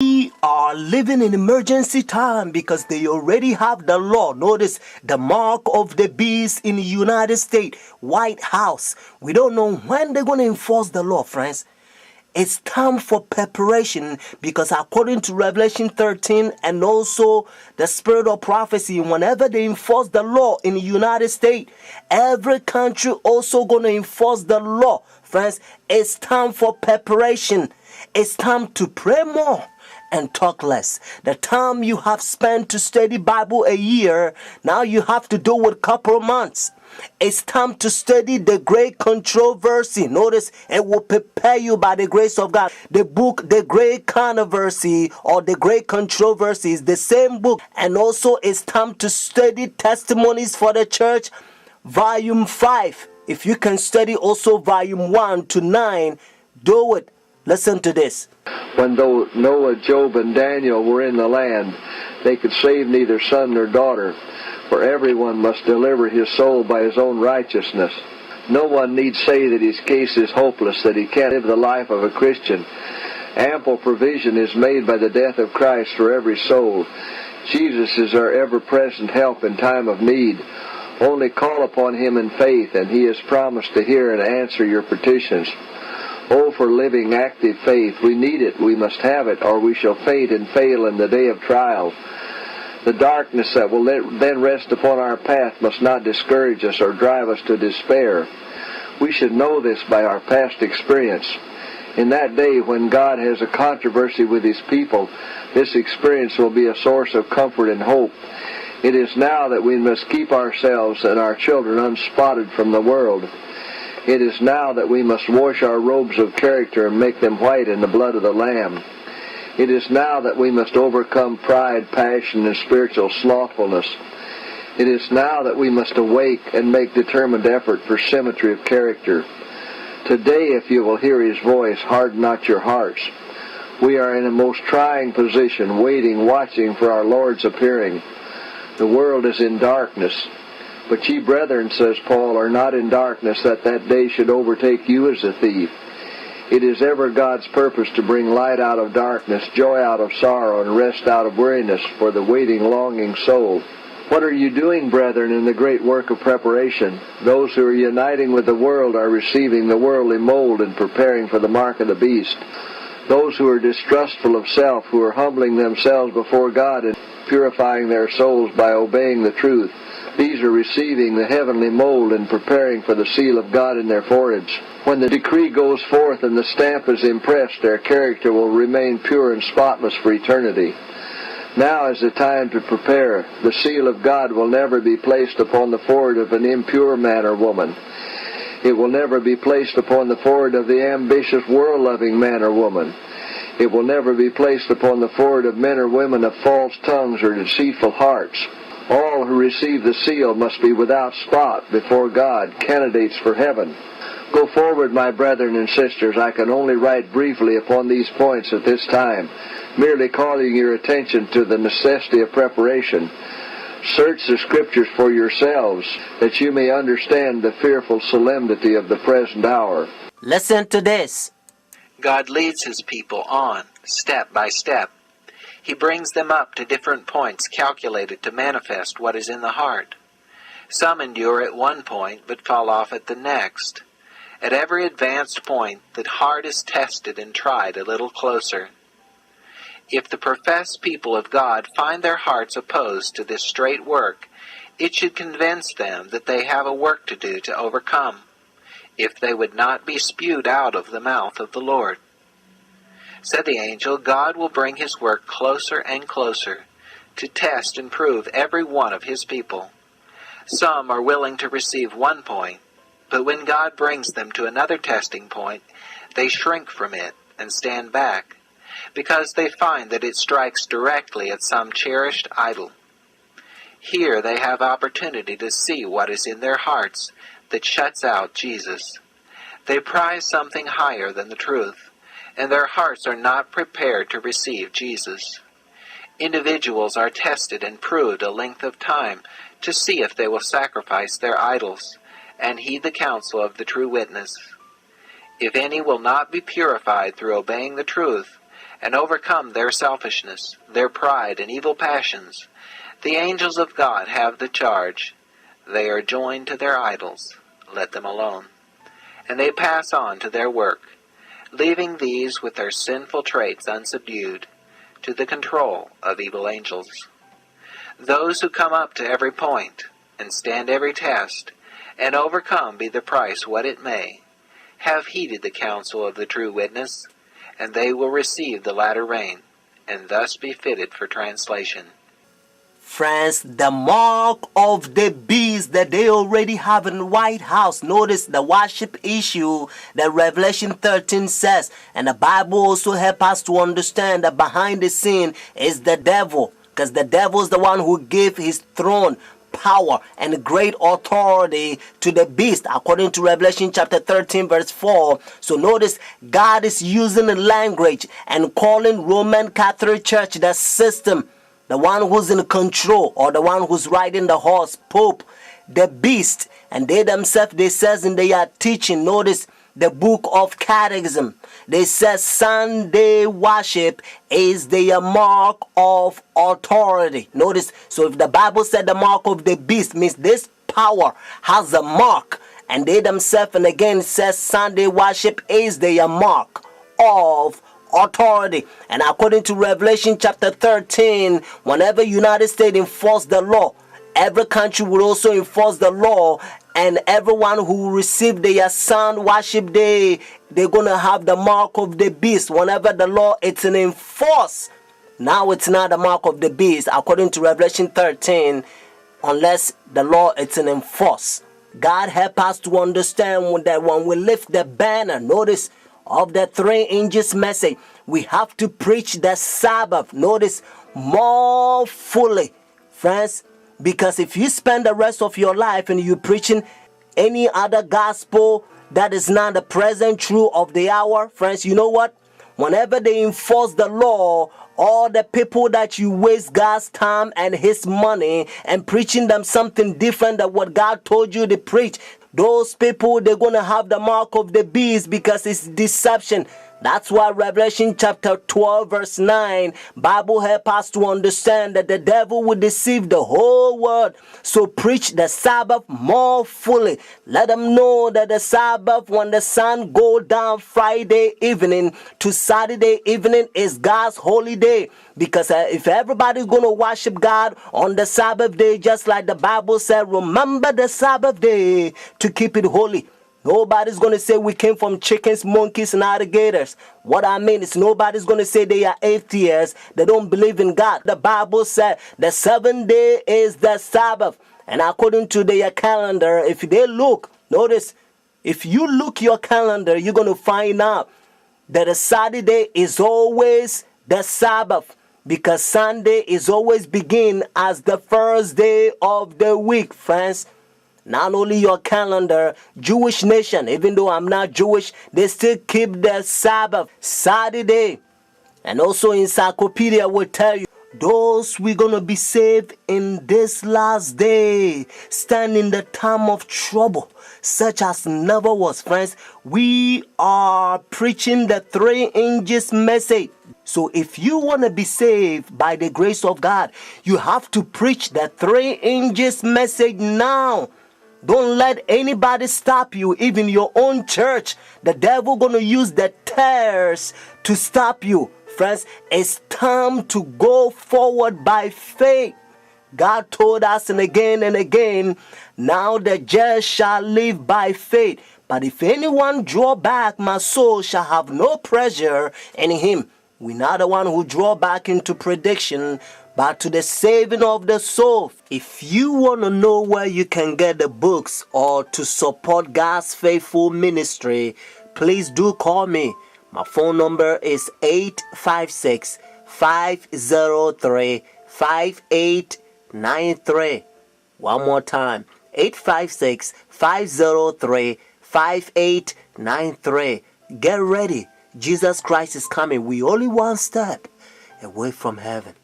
We are living in emergency time because they already have the law. Notice the mark of the beast in the United States, White House. We don't know when they're going to enforce the law, friends. It's time for preparation because according to Revelation 13 and also the spirit of prophecy, whenever they enforce the law in the United States, every country also going to enforce the law. Friends, it's time for preparation. It's time to pray more and talk less. The time you have spent to study Bible a year, now you have to do it a couple of months. It's time to study the great controversy. Notice it will prepare you by the grace of God. The book, The Great Controversy or The Great Controversy is the same book. And also it's time to study Testimonies for the Church, Volume 5. If you can study also Volume 1 to 9, do it. Listen to this. When though Noah, Job, and Daniel were in the land, they could save neither son nor daughter, for everyone must deliver his soul by his own righteousness. No one need say that his case is hopeless, that he can't live the life of a Christian. Ample provision is made by the death of Christ for every soul. Jesus is our ever-present help in time of need. Only call upon him in faith, and he has promised to hear and answer your petitions. Oh, for living, active faith. We need it. We must have it, or we shall faint and fail in the day of trial. The darkness that will then rest upon our path must not discourage us or drive us to despair. We should know this by our past experience. In that day when God has a controversy with his people, this experience will be a source of comfort and hope. It is now that we must keep ourselves and our children unspotted from the world. It is now that we must wash our robes of character and make them white in the blood of the Lamb. It is now that we must overcome pride, passion, and spiritual slothfulness. It is now that we must awake and make determined effort for symmetry of character. Today, if you will hear his voice, harden not your hearts. We are in a most trying position, waiting, watching for our Lord's appearing. The world is in darkness. But ye, brethren, says Paul, are not in darkness, that day should overtake you as a thief. It is ever God's purpose to bring light out of darkness, joy out of sorrow, and rest out of weariness for the waiting, longing soul. What are you doing, brethren, in the great work of preparation? Those who are uniting with the world are receiving the worldly mold and preparing for the mark of the beast. Those who are distrustful of self, who are humbling themselves before God and purifying their souls by obeying the truth, these are receiving the heavenly mold and preparing for the seal of God in their foreheads. When the decree goes forth and the stamp is impressed, their character will remain pure and spotless for eternity. Now is the time to prepare. The seal of God will never be placed upon the forehead of an impure man or woman. It will never be placed upon the forehead of the ambitious, world-loving man or woman. It will never be placed upon the forehead of men or women of false tongues or deceitful hearts. All who receive the seal must be without spot before God, candidates for heaven. Go forward, my brethren and sisters. I can only write briefly upon these points at this time, merely calling your attention to the necessity of preparation. Search the Scriptures for yourselves, that you may understand the fearful solemnity of the present hour. Listen to this. God leads his people on, step by step. He brings them up to different points calculated to manifest what is in the heart. Some endure at one point, but fall off at the next. At every advanced point, the heart is tested and tried a little closer. If the professed people of God find their hearts opposed to this straight work, it should convince them that they have a work to do to overcome, if they would not be spewed out of the mouth of the Lord. Said the angel, God will bring his work closer and closer to test and prove every one of his people. Some are willing to receive one point, but when God brings them to another testing point, they shrink from it and stand back, because they find that it strikes directly at some cherished idol. Here they have opportunity to see what is in their hearts that shuts out Jesus. They prize something higher than the truth, and their hearts are not prepared to receive Jesus. Individuals are tested and proved a length of time to see if they will sacrifice their idols and heed the counsel of the true witness. If any will not be purified through obeying the truth, and overcome their selfishness, their pride, and evil passions, the angels of God have the charge. They are joined to their idols. Let them alone. And they pass on to their work, leaving these with their sinful traits unsubdued, to the control of evil angels. Those who come up to every point, and stand every test, and overcome be the price what it may, have heeded the counsel of the true witness, and they will receive the latter rain, and thus be fitted for translation. Friends, the mark of the beast that they already have in the White House. Notice the worship issue that Revelation 13 says. And the Bible also helps us to understand that behind the scene is the devil. Because the devil is the one who gave his throne, power, and great authority to the beast, according to Revelation chapter 13 verse 4. So notice God is using the language and calling Roman Catholic Church the system, the one who's in control, or the one who's riding the horse, Pope, the beast. And they themselves, they says in their teaching, notice the book of Catechism, they says Sunday worship is the mark of authority. Notice, so if the Bible said the mark of the beast, means this power has a mark. And they themselves, and again, says Sunday worship is the mark of authority. And according to Revelation chapter 13, whenever United States enforce the law, every country will also enforce the law, and everyone who will receive their Sun worship day, they're going to have the mark of the beast. Whenever the law it's in enforce, now it's not the mark of the beast, according to Revelation 13, unless the law it's in enforce. God help us to understand that when we lift the banner, notice, of the 3 angels message, we have to preach the Sabbath, notice, more fully, friends, because if you spend the rest of your life and you're preaching any other gospel that is not the present truth of the hour, friends, you know what? Whenever they enforce the law, all the people that you waste God's time and his money and preaching them something different than what God told you to preach, those people, they're going to have the mark of the beast, because it's deception. That's why Revelation chapter 12 verse 9, Bible help us to understand that the devil will deceive the whole world. So preach the Sabbath more fully. Let them know that the Sabbath, when the sun go down Friday evening to Saturday evening, is God's holy day. Because if everybody's going to worship God on the Sabbath day, just like the Bible said, remember the Sabbath day to keep it holy. Nobody's going to say we came from chickens, monkeys, and alligators. What I mean is nobody's going to say they are atheists. They don't believe in God. The Bible said the 7th day is the Sabbath. And according to their calendar, if they look, notice, if you look your calendar, you're going to find out that a Saturday is always the Sabbath. Because Sunday is always begin as the first day of the week, friends. Not only your calendar, Jewish nation, even though I'm not Jewish, they still keep the Sabbath, Saturday. And also encyclopedia will tell you, those we're going to be saved in this last day, stand in the time of trouble, such as never was, friends. We are preaching the 3 angels message. So if you want to be saved by the grace of God, you have to preach the 3 angels message now. Don't let anybody stop you, even your own church. The devil gonna use the tares to stop you. Friends, it's time to go forward by faith. God told us and again, now the just shall live by faith. But if anyone draw back, my soul shall have no pleasure in him. We're not the one who draw back into prediction, but to the saving of the soul. If you want to know where you can get the books or to support God's faithful ministry, please do call me. My phone number is 856-503-5893. One more time, 856-503-5893. Get ready. Jesus Christ is coming. We only one step away from heaven.